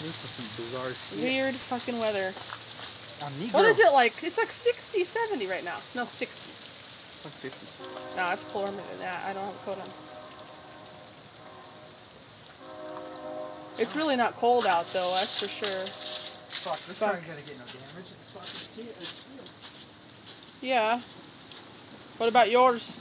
This is some bizarre shit. Weird fucking weather. Negro. What is it like? It's like 60, 70 right now. No, 60. It's like 50. No, it's warmer than that. I don't have a coat on. It's really not cold out though, that's for sure. Fuck, this car ain't gonna get no damage. It's fucking steel. Yeah. What about yours?